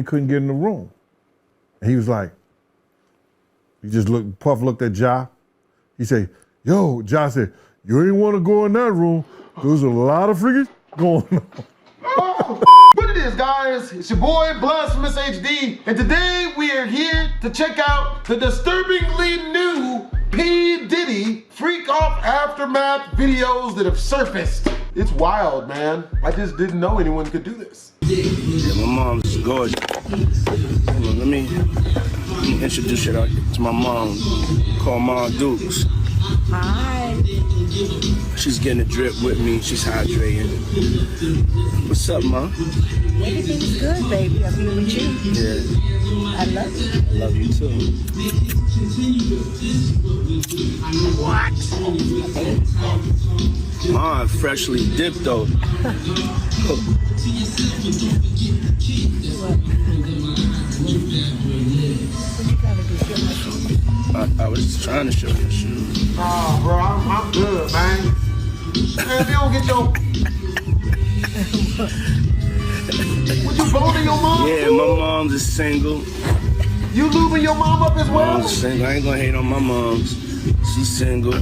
he couldn't get in the room. And he was like, Puff looked at Ja. He said, yo, Ja said, you ain't want to go in that room. There's a lot of freaking going on. What it is, guys? It's your boy, BlastphamousHD, and today we are here to check out the disturbingly new P. Diddy freak-off aftermath videos that have surfaced. It's wild, man. I just didn't know anyone could do this. Yeah, my mom's gorgeous. Hold on, let me introduce you to my mom, called Mom Dukes. Hi. She's getting a drip with me. She's hydrating. What's up, Mom? Everything's good, baby. I'm here with you. Yeah. I love you. I love you too. What? Mom, freshly dipped though. I was just trying to show you the shoes. Oh, bro, I'm good, man. Man, if you don't get your... What, you boning your mom? Yeah, too? my mom's is single. You lubing your mom up as well? Mom's single. I ain't gonna hate on my mom's. She's single.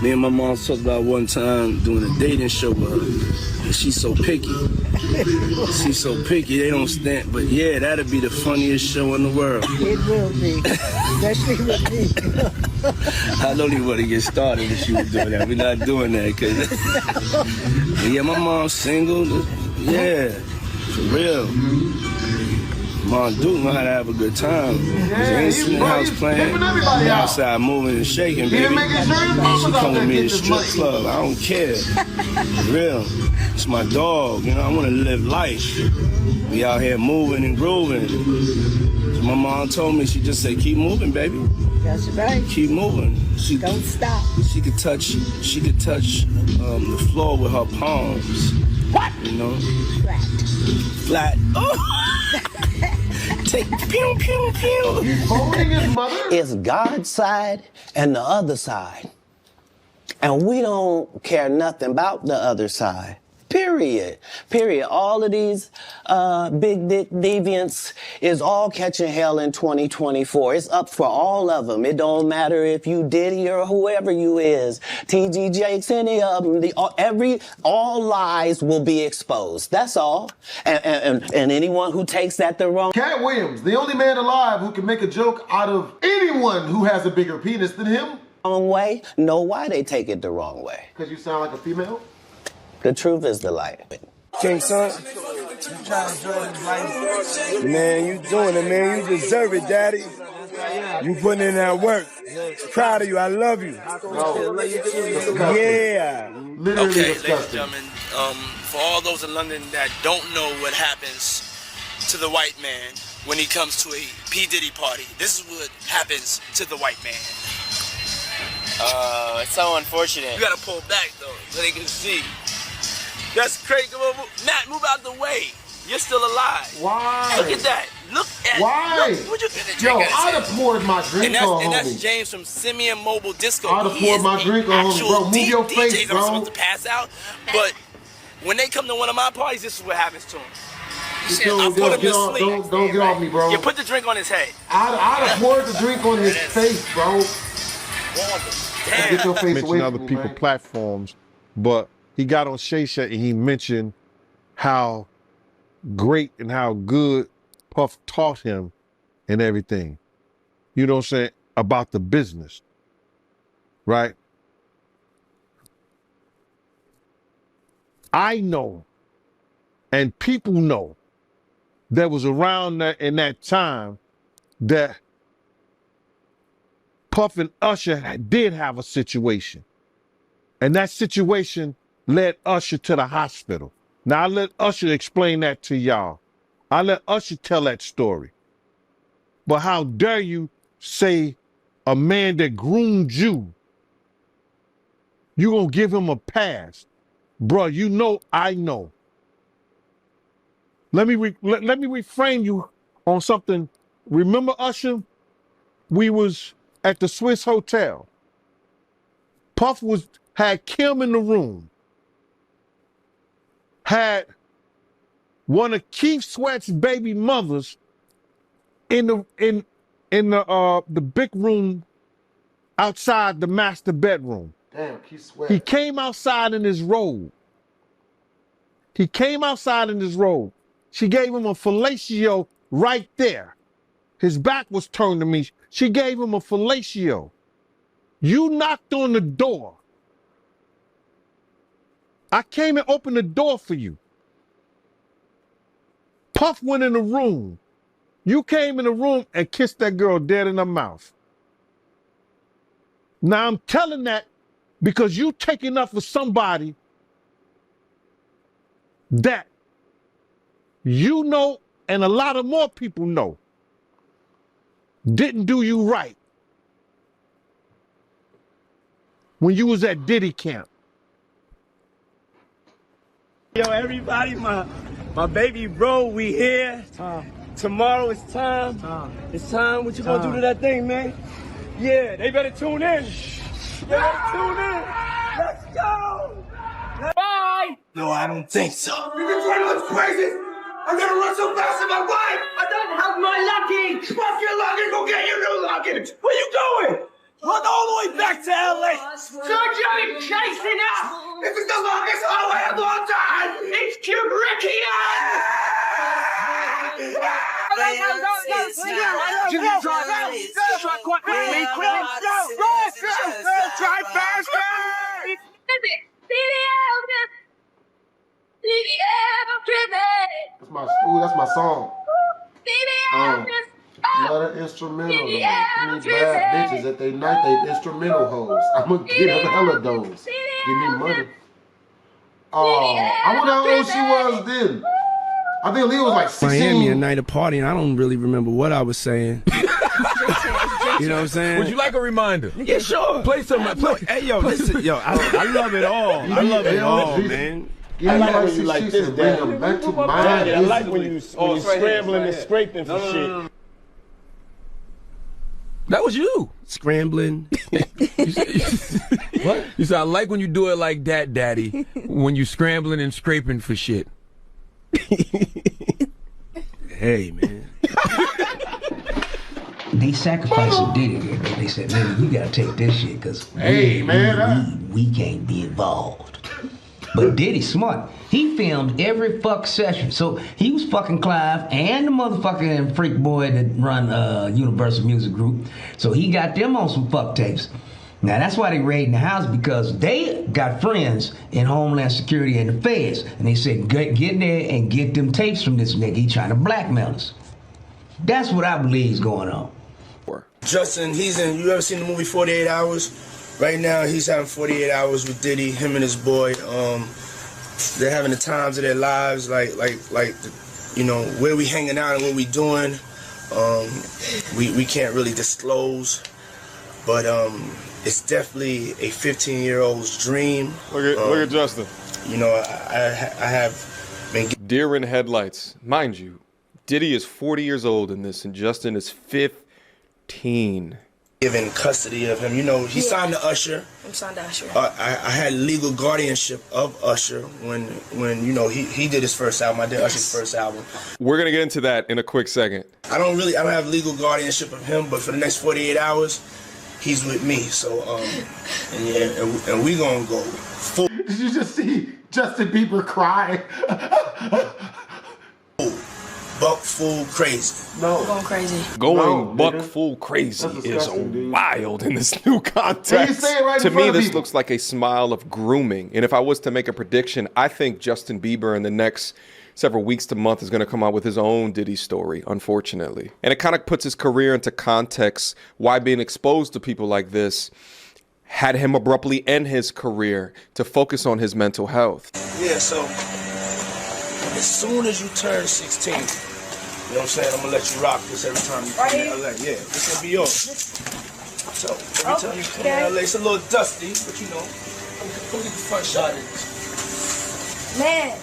Me and my mom talked about one time doing a dating show with her. And she's so picky. She's so picky, they don't stand. But yeah, that'd be the funniest show in the world. It will be. Especially with me. I don't even want to get started if she was doing that. We're not doing that, cause yeah, my mom's single. Yeah, for real. Mom Duke know how to have a good time. Yeah, He's in the house playing. Outside moving and shaking, baby. She come with me to the strip club. I don't care. For real. It's my dog. You know, I want to live life. We out here moving and grooving. So my mom told me, she just said, keep moving, baby. That's right. Keep moving. Don't stop. She could touch the floor with her palms. What? You know? Flat. Flat. Oh! Take pew, pew, pew. He's holding his mother? It's God's side and the other side. And we don't care nothing about the other side. Period. Period. All of these big dick deviants is all catching hell in 2024. It's up for all of them. It don't matter if you Diddy or whoever you is. TG Jakes, any of them. All lies will be exposed. That's all. And anyone who takes that the wrong... Cat Williams, the only man alive who can make a joke out of anyone who has a bigger penis than him. Wrong way, know why they take it the wrong way. Because you sound like a female? The truth is the light. King son. Man, you doing it, man. You deserve it, daddy. You putting in that work. Proud of you. I love you. Yeah. Literally okay, disgusting. ladies and gentlemen, for all those in London that don't know what happens to the white man when he comes to a P. Diddy party, this is what happens to the white man. It's so unfortunate. You gotta pull back though, so they can see. That's crazy. Matt, move out the way. You're still alive. Why? Look at that. Look at. Why? Look, would you get a drink Yo, out of I'd his have poured my drink and that's, on and that's homie. James from Simeon Mobile Disco. I'd have poured my drink on him, bro. Move your face, DJs bro. are supposed to pass out, but when they come to one of my parties, this is what happens to them. I put him to sleep. Don't get off me, bro. You put the drink on his head. I'd have poured the drink on his face, bro. Damn. Get your face Mention away other from me, people's man. platforms, but he got on Shay Shay and he mentioned how great and how good Puff taught him and everything. You know what I'm saying? About the business. Right? I know, and people know, that was around that in that time that Puff and Usher did have a situation. And that situation led Usher to the hospital. Now, I let Usher explain that to y'all. I let Usher tell that story. But how dare you say a man that groomed you, you gonna give him a pass? Bruh, you know I know. Let me reframe you on something. Remember, Usher? We was at the Swiss Hotel. Puff had Kim in the room. Had one of Keith Sweat's baby mothers in the big room outside the master bedroom. Damn, Keith Sweat. He came outside in his robe. He came outside in his robe. She gave him a fellatio right there. His back was turned to me. She gave him a fellatio. You knocked on the door. I came and opened the door for you. Puff went in the room. You came in the room and kissed that girl dead in her mouth. Now I'm telling that because you taking up for somebody that you know and a lot of more people know didn't do you right when you was at Diddy camp. Yo, everybody, my baby bro, we here. Tomorrow is time. It's time. What you gonna do to that thing, man? Yeah, they better tune in. They better tune in. Let's go. Bye. No, I don't think so. You been trying to look crazy? I'm gonna run so fast in my wife. I don't have my luggage. Fuck your luggage. Go get your new luggage. Where you going? Run all the way back to LA. Surgery chasing us. This is the longest hallway of all time. It's Kubrickian. Drive faster! That's my song. Not an instrumental. Though. These bad bitches at they night, they instrumental hoes. I'm gonna get them hella those. Give me money. Oh, I wonder how old she was then. I think Leah was like 16. Miami a night of party, and I don't really remember what I was saying. You know what I'm saying? Would you like a reminder? Yeah, sure. Play some. Hey, yo, listen, yo, I love it all. I love it all, man. I like when you like this, bring them back to mind. I like when you scrambling and scraping for shit. That was you. Scrambling. What? You said, I like when you do it like that, Daddy. When you scrambling and scraping for shit. Hey, man. They sacrificed Diddy. They said, man, we gotta take this shit because we can't be involved. But Diddy smart. He filmed every fuck session. So he was fucking Clive and the motherfucking freak boy that run Universal Music Group. So he got them on some fuck tapes. Now that's why they raiding the house, because they got friends in Homeland Security and the feds. And they said, get in there and get them tapes from this nigga. He trying to blackmail us. That's what I believe is going on. Justin, you ever seen the movie 48 Hours? Right now, he's having 48 hours with Diddy, him and his boy. They're having the times of their lives, like you know, where we hanging out and what we doing. We can't really disclose, but it's definitely a 15-year-old's dream. Look at Justin. You know, I have been deer in headlights, mind you. Diddy is 40 years old in this, and Justin is 15. Given custody of him. You know, he signed to Usher. I'm signed to Usher. I had legal guardianship of Usher when you know, he did his first album. I did Usher's first album. We're going to get into that in a quick second. I don't have legal guardianship of him, but for the next 48 hours, he's with me. So, and we going to go full. Did you just see Justin Bieber cry? Buck full crazy. No. Going crazy. Going buck full crazy is wild in this new context. Right to me, this looks like a smile of grooming. And if I was to make a prediction, I think Justin Bieber in the next several weeks to month is going to come out with his own Diddy story, unfortunately. And it kind of puts his career into context, why being exposed to people like this had him abruptly end his career to focus on his mental health. Yeah, so as soon as you turn 16, you know what I'm saying, I'm gonna let you rock this every time you come to LA. Yeah, this gonna be yours. So every time you come to LA, it's a little dusty, but you know, come get the front shot of this. Man.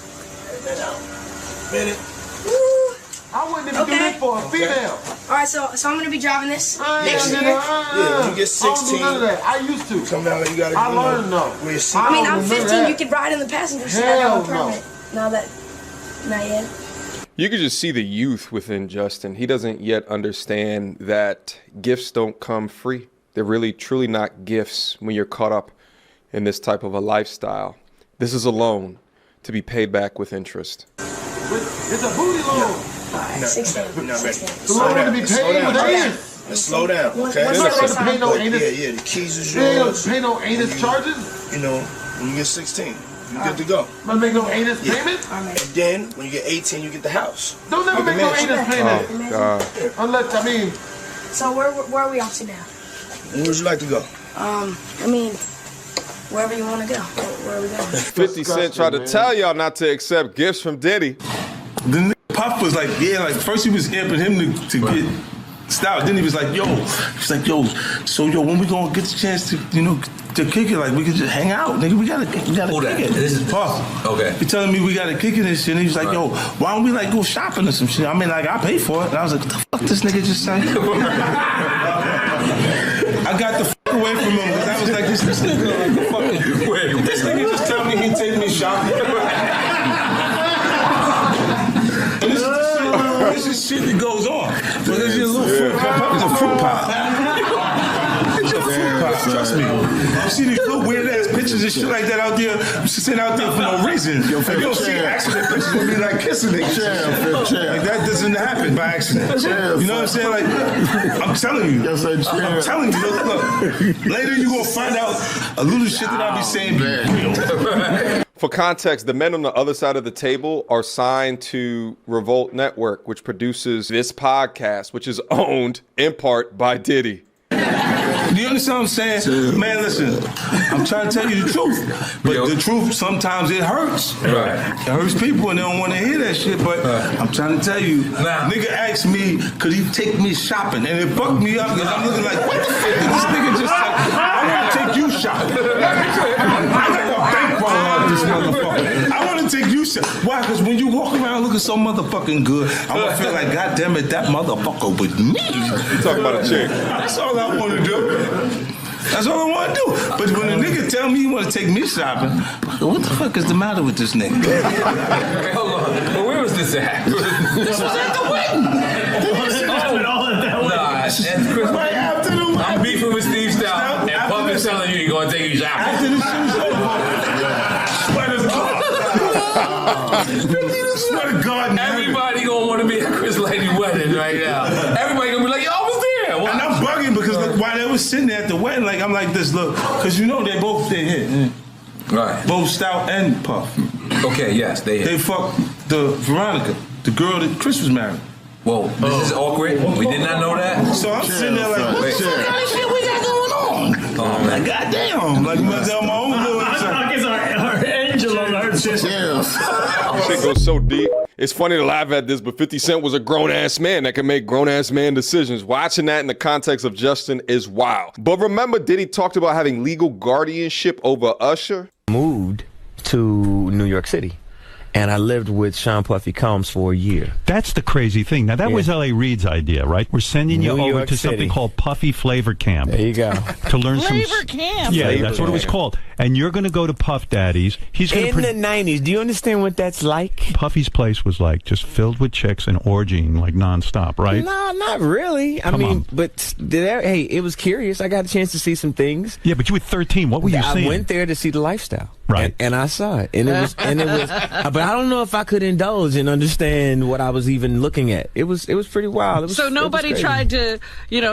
Minute. Woo. I wouldn't even do this for a female. Alright, so I'm gonna be driving this. Next year. Yeah, when you get 16. I don't do none of that. I used to. Come down, you gotta. I learned though. I mean, I'm 15. You could ride in the passenger seat. I got my permit. Now that. Not yet. You can just see the youth within Justin. He doesn't yet understand that gifts don't come free. They're really, truly not gifts when you're caught up in this type of a lifestyle. This is a loan to be paid back with interest. It's a booty loan. 16. The loan to be paid with anus. Let's slow down, okay? You're not going to pay no anus. Yeah, the keys is You ain't going yours. to pay no anus charges. You know, when you get 16, you good to go. Don't make no anus payment. And then, when you get 18, you get the house. Don't never make no anus payment. God. Unless, I mean. So where are we off to now? Where would you like to go? I mean, wherever you want to go. Where are we going? 50 Cent tried to tell y'all not to accept gifts from Diddy. The nigga Puff was like, yeah, like first he was amping him to get style. Then he was like, yo, so when we gonna get the chance to, you know, to kick it, like we could just hang out, nigga. We gotta kick it. This is Puff. Okay. He telling me we gotta kick it and shit. And he was like, yo, why don't we like go shopping or some shit? I mean, like I pay for it. And I was like, what the fuck this nigga just say? I got the fuck away from him because I was like, this nigga like the fucking wait. This nigga just tell me he take me shopping. And this is shit that goes on. But it's just a little fruit pop. It's a fruit pop. It's a fruit pop. Trust me. You see these little weird ass pictures and shit like that out there. You should sit out there for no reason. Like, you don't see accident pictures of me like kissing niggas. Like that doesn't happen by accident. You know what I'm saying? Like I'm telling you. I'm telling you. Look. Later you gonna find out a little shit that I be saying be real. For context, the men on the other side of the table are signed to Revolt Network, which produces this podcast, which is owned in part by Diddy. Do you understand what I'm saying? Man, listen, I'm trying to tell you the truth. But the truth, sometimes it hurts. Right. It hurts people and they don't want to hear that shit. But I'm trying to tell you, nigga asked me, could he take me shopping? And it fucked me up because I'm looking like, what the fuck did this nigga just say? I want to take you shopping. I got a bankroll out this motherfucker. I want to take you shopping. Why? Because when you walk around looking so motherfucking good, I'm going to feel like, God damn it, that motherfucker with me. You talking about a chick. That's all I want to do. That's all I want to do. But when a nigga tell me he want to take me shopping, what the fuck is the matter with this nigga? Hey, hold on. Well, where was this at? This was at the wedding. Right after the wedding. I'm beefing with Steve Stout, and Puff is telling you he's going to take you shopping. After the show's over. Swear to God. Everybody going to want to be at Chris Lady's wedding right now. Everybody going to be like, yo, I was there. And I'm bugging because look, while they was sitting there at the wedding, like I'm like this, look, because you know they hit. Right. Both Stout and Puff. Okay, yes, they hit. They fucked the Veronica, the girl that Chris was married. Whoa, this is awkward. We did not know that. So I'm sitting there like, what the fuck kind of shit we got going on? Oh, man. Like, goddamn. Like, on my own little. Our angel on our shit. Shit goes so deep. It's funny to laugh at this, but 50 Cent was a grown-ass man that can make grown-ass man decisions. Watching that in the context of Justin is wild. But remember, Diddy talked about having legal guardianship over Usher? Moved to New York City. And I lived with Sean Puffy Combs for a year. That's the crazy thing. Now, that was L.A. Reid's idea, right? We're sending you over to something called Puffy Flavor Camp. There you go. To learn Flavor Camp. Yeah, Flavor that's what it was called. And you're going to go to Puff Daddy's. He's going in the 90s. Do you understand what that's like? Puffy's place was like just filled with chicks and orgying like nonstop, right? No, not really. I mean, but hey, it was curious. I got a chance to see some things. Yeah, but you were 13. What were you seeing? I went there to see the lifestyle. Right. And I saw it. And it was but I don't know if I could indulge and understand what I was even looking at. It was pretty wild. So nobody tried to,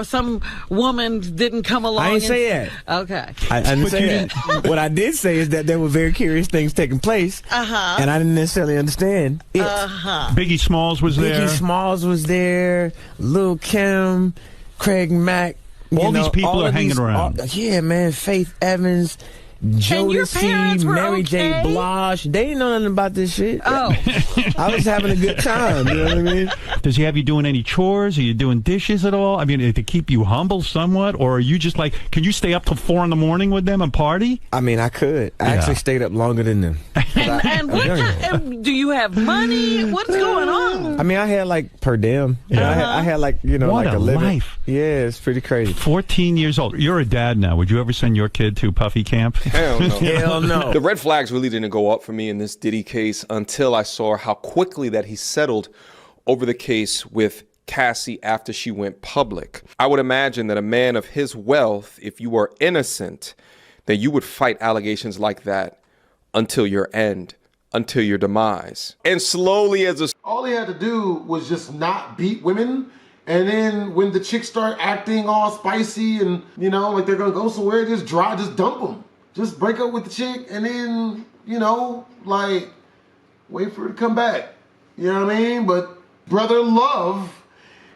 some woman didn't come along. I didn't say that. Okay. I didn't say that. What I did say is that there were very curious things taking place. And I didn't necessarily understand it. Biggie Smalls was there. Biggie Smalls was there. Lil' Kim, Craig Mack. All these people are hanging around. Yeah, man. Faith Evans. Jodeci, Mary J. Blige, they didn't know nothing about this shit. Oh. I was having a good time, you know what I mean? Does he have you doing any chores? Are you doing dishes at all? I mean, to keep you humble somewhat? Or are you just like, can you stay up till 4 in the morning with them and party? I mean, I could. I actually stayed up longer than them. And do you have money? What's going on? I mean, I had like per diem. I had like, what like a living. life. Yeah, it's pretty crazy. 14 years old. You're a dad now. Would you ever send your kid to Puffy camp? Hell no. Hell no. The red flags really didn't go up for me in this Diddy case until I saw how quickly that he settled over the case with Cassie after she went public. I would imagine that a man of his wealth, if you were innocent, then you would fight allegations like that until your end, until your demise. And slowly all he had to do was just not beat women. And then when the chicks start acting all spicy and, you know, like they're gonna go somewhere, just dump them. Just break up with the chick and then, you know, like, wait for her to come back. You know what I mean? But brother love,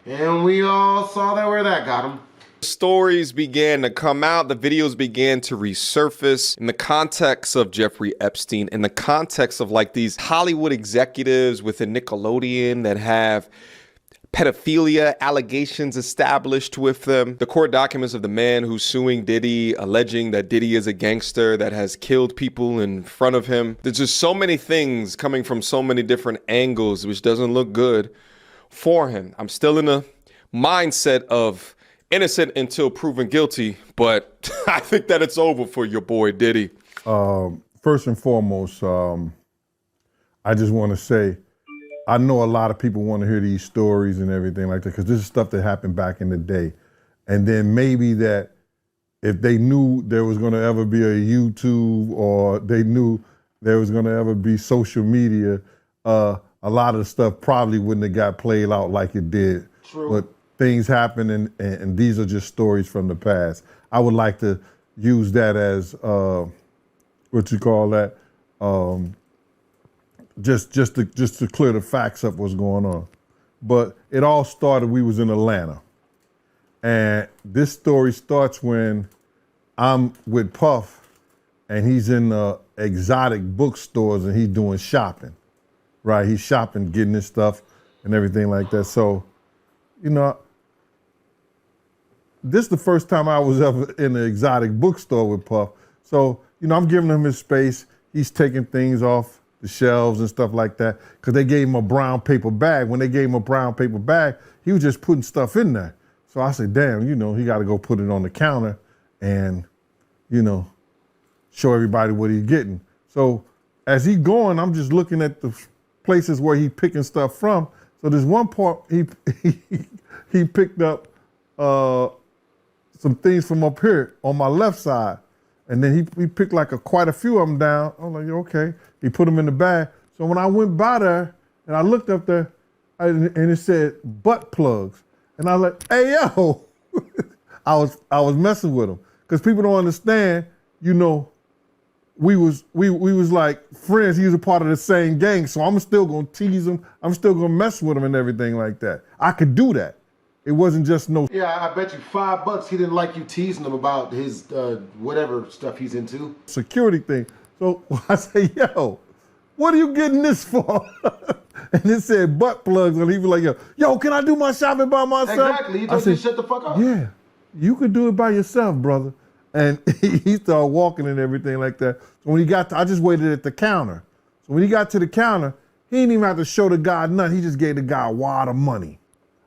and we all saw that where that got him. Stories began to come out, the videos began to resurface in the context of Jeffrey Epstein, in the context of like these Hollywood executives within Nickelodeon that have pedophilia allegations established with them. The court documents of the man who's suing Diddy, alleging that Diddy is a gangster that has killed people in front of him. There's just so many things coming from so many different angles, which doesn't look good for him. I'm still in a mindset of innocent until proven guilty, but I think that it's over for your boy Diddy. First and foremost, I just want to say, I know a lot of people want to hear these stories and everything like that, because this is stuff that happened back in the day. And then maybe that if they knew there was going to ever be a YouTube, or they knew there was going to ever be social media, a lot of the stuff probably wouldn't have got played out like it did. True. But things happen, and these are just stories from the past. I would like to use that as, what you call that, just to clear the facts up what's going on. But it all started, we was in Atlanta. And this story starts when I'm with Puff, and he's in exotic bookstores and he's doing shopping, right? He's shopping, getting his stuff and everything like that. So, you know, this is the first time I was ever in an exotic bookstore with Puff. So, you know, I'm giving him his space. He's taking things off the shelves and stuff like that, because they gave him a brown paper bag. When they gave him a brown paper bag, he was just putting stuff in there. So I said, damn, you know, he got to go put it on the counter and, you know, show everybody what he's getting. So as he's going, I'm just looking at the places where he's picking stuff from. So there's one part he picked up some things from up here on my left side. And then he picked like quite a few of them down. I was like, okay. He put them in the bag. So when I went by there and I looked up there and it said butt plugs. And I was like, hey, yo. I was messing with him. Because people don't understand, you know, we was like friends. He was a part of the same gang. So I'm still going to tease him. I'm still going to mess with him and everything like that. I could do that. It wasn't just no. Yeah, I bet you $5 he didn't like you teasing him about his whatever stuff he's into. Security thing. So I say, yo, what are you getting this for? And it said butt plugs, and he was like, yo, can I do my shopping by myself? Exactly. He told you to shut the fuck up. Yeah, you could do it by yourself, brother. And he started walking and everything like that. So when he got I just waited at the counter. So when he got to the counter, he didn't even have to show the guy nothing. He just gave the guy a wad of money.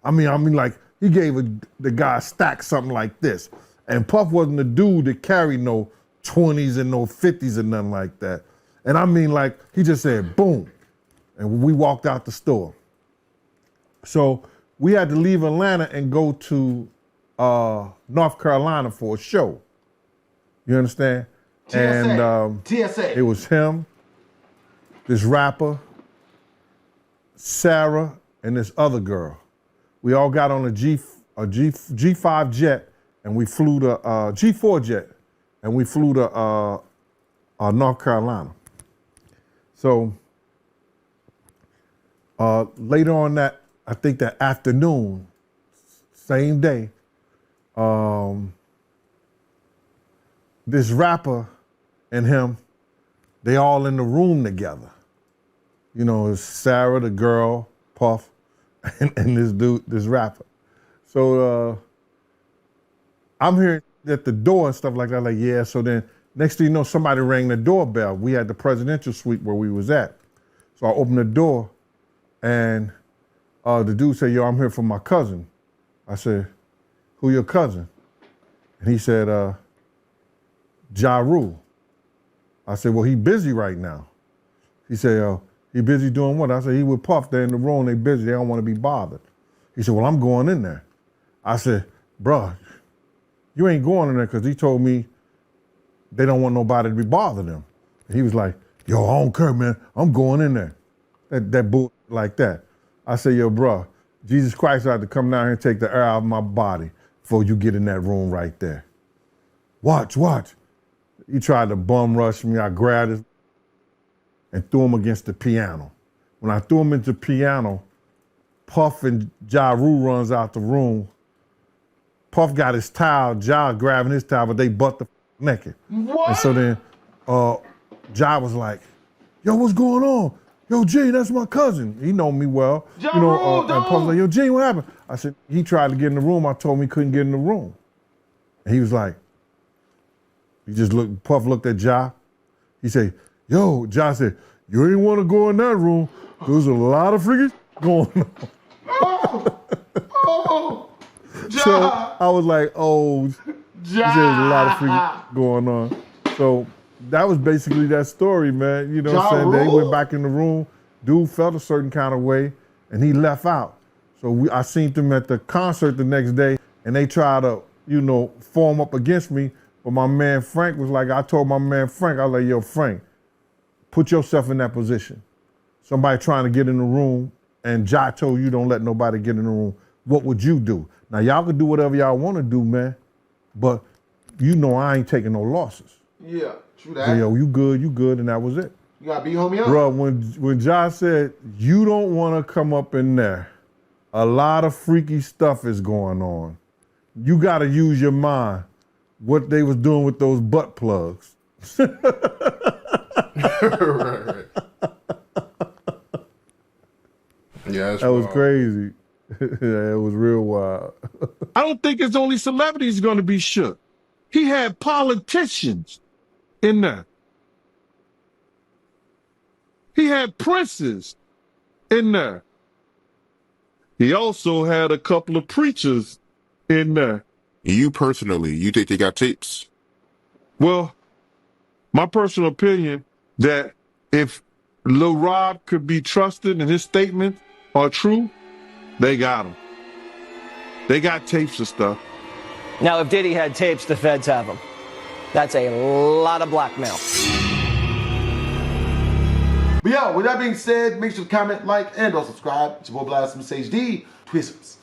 I mean, like, he gave the guy a stack something like this. And Puff wasn't the dude that carried no 20s and no 50s and nothing like that. And I mean, like, he just said, boom. And we walked out the store. So we had to leave Atlanta and go to North Carolina for a show. You understand? TSA. And TSA. It was him, this rapper, Sarah, and this other girl. We all got on a G5 jet, and we flew to G4 jet, and we flew to North Carolina. So later on that, I think that afternoon, same day, this rapper and him, they all in the room together. You know, it's Sarah, the girl, Puff, and this dude, this rapper. So I'm hearing at the door and stuff like that, like, yeah, so then next thing you know, somebody rang the doorbell. We had the presidential suite where we was at. So I opened the door and the dude said, yo, I'm here for my cousin. I said, who your cousin? And he said, Ja Rule. I said, well, he busy right now. He said, he busy doing what? I said, he with Puff. They're in the room. They busy. They don't want to be bothered. He said, well, I'm going in there. I said, bruh, you ain't going in there because he told me they don't want nobody to be bothering them. And he was like, yo, I don't care, man. I'm going in there. That bull like that. I said, yo, bruh, Jesus Christ had to come down here and take the air out of my body before you get in that room right there. Watch. He tried to bum rush me. I grabbed his and threw him against the piano. When I threw him into the piano, Puff and Ja Rule runs out the room. Puff got his towel, Ja grabbing his towel, but they butt the naked. What? And so then Ja was like, yo, what's going on? Yo, G, that's my cousin. He know me well. Ja you know, Rule, and Puff was like, yo, G, what happened? I said, he tried to get in the room. I told him he couldn't get in the room. And he was like, Puff looked at Ja. He said, yo, Ja said, you ain't want to go in that room. There's a lot of freaking going on. Oh, Ja. So I was like, oh, Ja. there's a lot of freaking going on. So that was basically that story, man. You know what I'm saying? They went back in the room. Dude felt a certain kind of way, and he left out. So I seen them at the concert the next day, and they tried to, form up against me. But my man Frank was like, I told my man Frank, I was like, yo, Frank, put yourself in that position. Somebody trying to get in the room, and Ja told you don't let nobody get in the room. What would you do? Now, y'all can do whatever y'all want to do, man, but I ain't taking no losses. Yeah, true that. So, yo, you good, and that was it. You gotta beat homie up. Bro, when Ja said, you don't want to come up in there, a lot of freaky stuff is going on. You got to use your mind. What they was doing with those butt plugs. right. Yeah, that was crazy. Yeah, it was real wild. I don't think it's only celebrities going to be shook. He had politicians in there. He had princes in there. He also had a couple of preachers in there. You personally, you think they got tapes? Well, my personal opinion that if Lil Rob could be trusted and his statements are true, they got him. They got tapes and stuff. Now, if Diddy had tapes, the feds have them. That's a lot of blackmail. But yo, with that being said, make sure to comment, like, and or subscribe. It's your boy BlastphamousHD. Twisms.